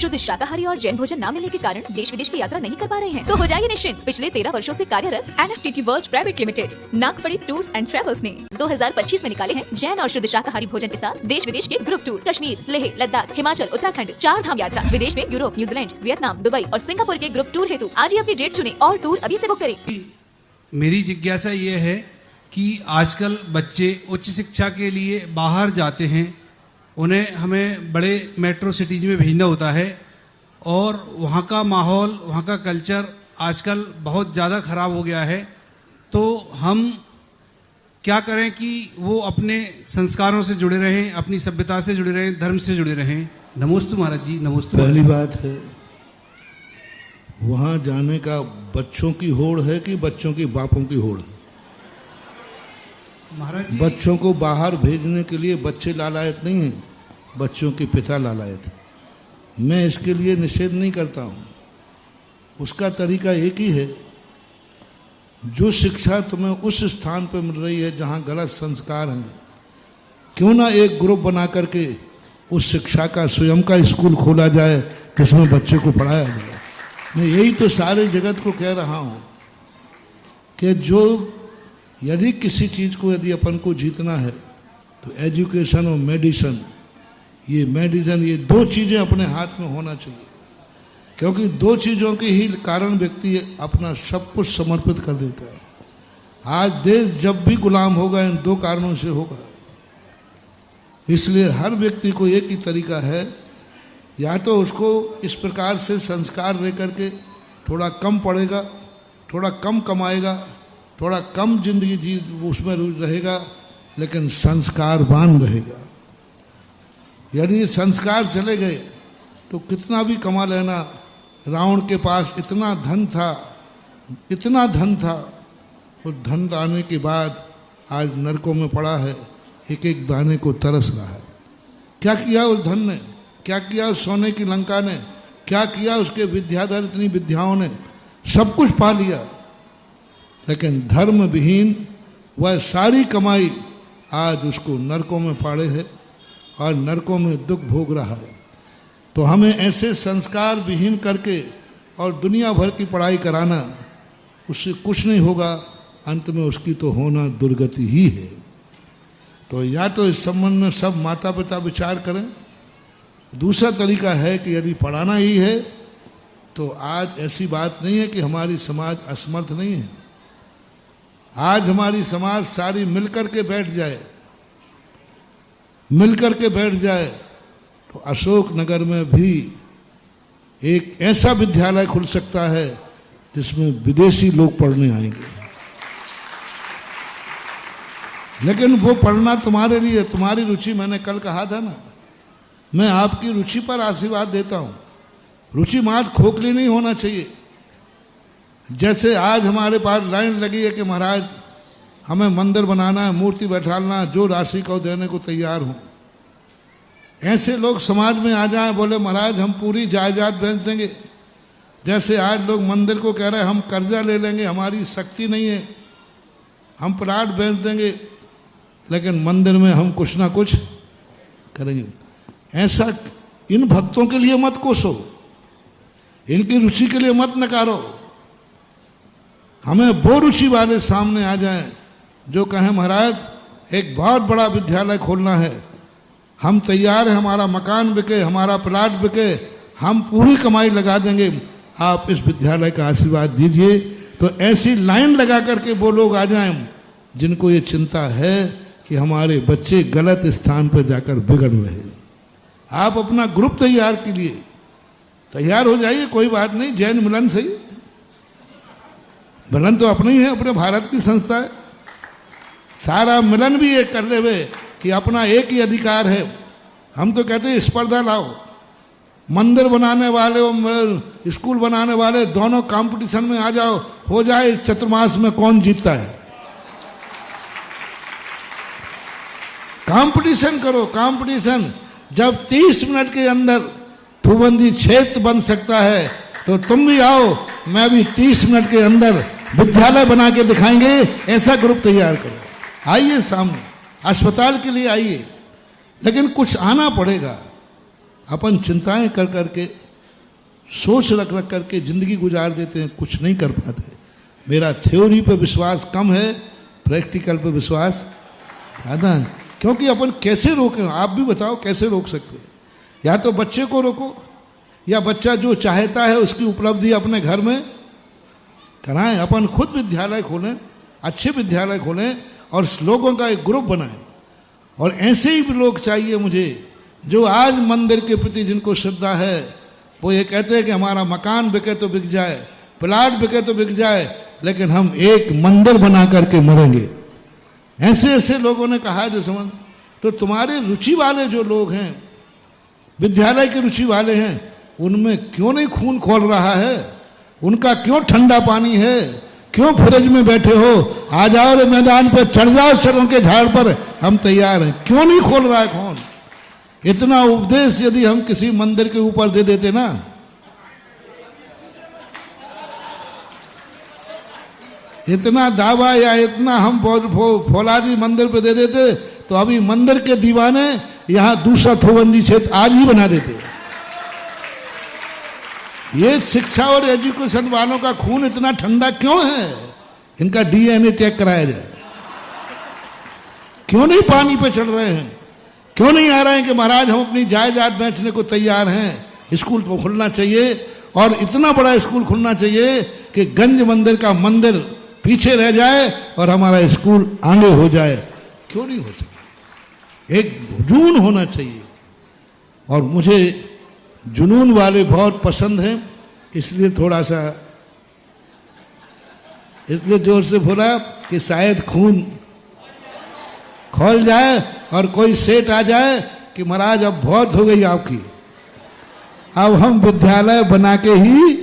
शुद्ध शाकाहारी और जैन भोजन न मिलने के कारण देश विदेश की यात्रा नहीं कर पा रहे हैं, तो हो जाइए निश्चिंत। पिछले 13 वर्षों से कार्यरत NFTT world private limited Nagpadi tours and travels ने 2025 में निकाले हैं जैन और शुद्ध शाकाहारी भोजन के साथ देश विदेश के ग्रुप टूर। कश्मीर, लेह, लद्दाख, हिमाचल, उत्तराखंड, 4 धाम यात्रा, विदेश में यूरोप, न्यूजीलैंड, वियतनाम, दुबई और सिंगापुर के ग्रुप टूर हेतु आज ही अपनी डेट चुने और टूर अभी से बुक करें। मेरी जिज्ञासा ये है कि आजकल बच्चे उच्च शिक्षा के लिए बाहर जाते हैं, उन्हें हमें बड़े मेट्रो सिटीज में भेजना होता है और वहाँ का माहौल, वहाँ का कल्चर आजकल बहुत ज़्यादा खराब हो गया है। तो हम क्या करें कि वो अपने संस्कारों से जुड़े रहें, अपनी सभ्यता से जुड़े रहें, धर्म से जुड़े रहें। नमोस्तु महाराज जी, नमोस्तु। पहली बात है, वहाँ जाने का बच्चों की होड़ है कि बच्चों की बापों की होड़ है? महाराज जी, बच्चों को बाहर भेजने के लिए बच्चे लालायत नहीं हैं, बच्चों के पिता लालायत हैं। मैं इसके लिए निषेध नहीं करता हूँ, उसका तरीका एक ही है। जो शिक्षा तुम्हें उस स्थान पर मिल रही है जहाँ गलत संस्कार हैं, क्यों ना एक ग्रुप बना करके उस शिक्षा का स्वयं का स्कूल खोला जाए जिसमें बच्चे को पढ़ाया जाए। मैं यही तो सारे जगत को कह रहा हूँ कि जो यदि किसी चीज़ को यदि अपन को जीतना है तो एजुकेशन और मेडिसिन, ये दो चीज़ें अपने हाथ में होना चाहिए, क्योंकि दो चीज़ों के ही कारण व्यक्ति अपना सब कुछ समर्पित कर देता है। आज देश जब भी गुलाम होगा इन दो कारणों से होगा। इसलिए हर व्यक्ति को एक ही तरीका है, या तो उसको इस प्रकार से संस्कार लेकर के थोड़ा कम पढ़ेगा, थोड़ा कम कमाएगा, थोड़ा कम जिंदगी जी उसमें रहेगा, लेकिन संस्कारवान रहेगा। यदि संस्कार चले गए तो कितना भी कमा लेना। रावण के पास इतना धन था, उस धन आने के बाद आज नरकों में पड़ा है, एक एक दाने को तरस रहा है। क्या किया उस धन ने, क्या किया उस सोने की लंका ने, क्या किया उसके विद्याधर इतनी विद्याओं ने? सब कुछ पा लिया, लेकिन धर्म विहीन वह सारी कमाई आज उसको नरकों में पाड़े है और नरकों में दुख भोग रहा है। तो हमें ऐसे संस्कार विहीन करके और दुनिया भर की पढ़ाई कराना, उससे कुछ नहीं होगा, अंत में उसकी तो होना दुर्गति ही है। तो या तो इस संबंध में सब माता पिता विचार करें। दूसरा तरीका है कि यदि पढ़ाना ही है तो आज ऐसी बात नहीं है कि हमारी समाज असमर्थ नहीं है। आज हमारी समाज सारी मिलकर के बैठ जाए तो अशोक नगर में भी एक ऐसा विद्यालय खुल सकता है जिसमें विदेशी लोग पढ़ने आएंगे। लेकिन वो पढ़ना तुम्हारे लिए, तुम्हारी रुचि, मैंने कल कहा था ना, मैं आपकी रुचि पर आशीर्वाद देता हूं। रुचि मात्र खोखली नहीं होना चाहिए। जैसे आज हमारे पास लाइन लगी है कि महाराज हमें मंदिर बनाना है, मूर्ति बैठाना, जो राशि को देने को तैयार हूं। ऐसे लोग समाज में आ जाएं, बोले महाराज हम पूरी जायदाद बेच देंगे। जैसे आज लोग मंदिर को कह रहे हैं हम कर्जा ले लेंगे, हमारी शक्ति नहीं है, हम प्लाट बेच देंगे, लेकिन मंदिर में हम कुछ ना कुछ करेंगे। ऐसा इन भक्तों के लिए मत कोसो, इनकी रुचि के लिए मत नकारो। हमें वो रुचि वाले सामने आ जाएं जो कहें महाराज एक बहुत बड़ा विद्यालय खोलना है, हम तैयार हैं, हमारा मकान बिके, हमारा प्लाट बिके, हम पूरी कमाई लगा देंगे, आप इस विद्यालय का आशीर्वाद दीजिए। तो ऐसी लाइन लगा करके वो लोग आ जाएं जिनको ये चिंता है कि हमारे बच्चे गलत स्थान पर जाकर बिगड़ रहे हैं। आप अपना ग्रुप तैयार कीजिए, तैयार हो जाइए, कोई बात नहीं। जैन मिलन सही, मिलन तो अपना ही है, अपने भारत की संस्था है। सारा मिलन भी एक कर ले हुए कि अपना एक ही अधिकार है। हम तो कहते हैं स्पर्धा लाओ, मंदिर बनाने वाले और स्कूल बनाने वाले दोनों कंपटीशन में आ जाओ, हो जाए चतुर्मास में कौन जीतता है। कंपटीशन करो, कंपटीशन। जब 30 मिनट के अंदर ठुबंदी क्षेत्र बन सकता है तो तुम भी आओ, मैं भी 30 मिनट के अंदर विद्यालय बना के दिखाएंगे। ऐसा ग्रुप तैयार करो, आइए सामने, अस्पताल के लिए आइए, लेकिन कुछ आना पड़ेगा। अपन चिंताएं कर करके सोच रख रख करके जिंदगी गुजार देते हैं, कुछ नहीं कर पाते। मेरा थ्योरी पे विश्वास कम है, प्रैक्टिकल पे विश्वास ज़्यादा है। क्योंकि अपन कैसे रोकें, आप भी बताओ कैसे रोक सकते? या तो बच्चे को रोको, या बच्चा जो चाहता है उसकी उपलब्धि अपने घर में कराएं। अपन खुद विद्यालय खोलें, अच्छे विद्यालय खोलें और लोगों का एक ग्रुप बनाएं। और ऐसे ही लोग चाहिए मुझे जो आज मंदिर के प्रति जिनको श्रद्धा है, वो ये कहते हैं कि हमारा मकान बिके तो बिक जाए, प्लाट बिके तो बिक जाए, लेकिन हम एक मंदिर बना करके मरेंगे। ऐसे ऐसे लोगों ने कहा जो समझ। तो तुम्हारे रुचि वाले जो लोग हैं, विद्यालय के रुचि वाले हैं, उनमें क्यों नहीं खून खोल रहा है? उनका क्यों ठंडा पानी है? क्यों फ्रिज में बैठे हो? आ जाओ रे मैदान पर, चढ़ जाओ सरों के झाड़ पर, हम तैयार हैं। क्यों नहीं खोल रहा है खून? इतना उपदेश यदि हम किसी मंदिर के ऊपर दे देते ना, इतना दावा या इतना हम फौलादी मंदिर पे दे देते, तो अभी मंदिर के दीवाने यहां दूसरा थोबंदी क्षेत्र आज ही बना देते। ये शिक्षा और एजुकेशन वालों का खून इतना ठंडा क्यों है? इनका डीएनए चेक कराया जाए। क्यों नहीं पानी पे चढ़ रहे हैं? क्यों नहीं आ रहे हैं कि महाराज हम अपनी जायदाद बेचने को तैयार हैं? स्कूल तो खुलना चाहिए, और इतना बड़ा स्कूल खुलना चाहिए कि गंज मंदिर का मंदिर पीछे रह जाए और हमारा स्कूल आगे हो जाए। क्यों नहीं हो सकता? एक जुनून होना चाहिए, और मुझे जुनून वाले बहुत पसंद हैं, इसलिए थोड़ा सा इसलिए जोर से बोला कि शायद खून खोल जाए और कोई सेठ आ जाए कि महाराज अब बहुत हो गई आपकी, अब हम विद्यालय बना के ही